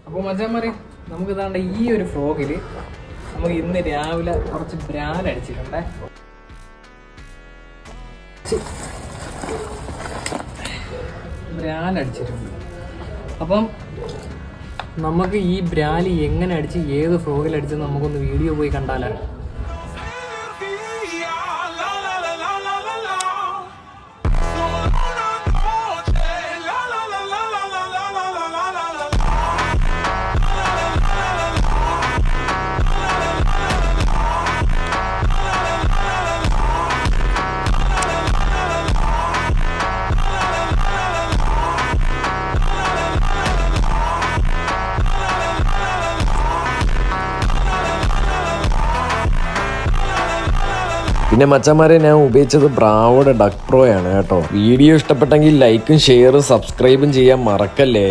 അപ്പോൾ മച്ചാന്മാരെ നമുക്ക് ഇതാണ്ട് ഈ ഒരു ഫ്രോഗിൽ നമുക്ക് ഇന്ന് രാവിലെ കുറച്ച് ബ്രാൻ അടിച്ചിട്ടുണ്ടേ. ബ്രാൻ അടിച്ചിട്ടുണ്ട്. അപ്പം നമുക്ക് ഈ ബ്രാലി എങ്ങനെ അടിച്ച് ഏത് ഫ്രോഗിലടിച്ച് നമുക്കൊന്ന് വീഡിയോ പോയി കണ്ടാലാണ്. പിന്നെ മച്ചന്മാരെ ഞാൻ ഉപയോഗിച്ചത് ബ്രാവോയുടെ ഡക്ക് പ്രോയാണ് കേട്ടോ. വീഡിയോ ഇഷ്ടപ്പെട്ടെങ്കിൽ ലൈക്കും ഷെയറും സബ്സ്ക്രൈബും ചെയ്യാൻ മറക്കല്ലേ.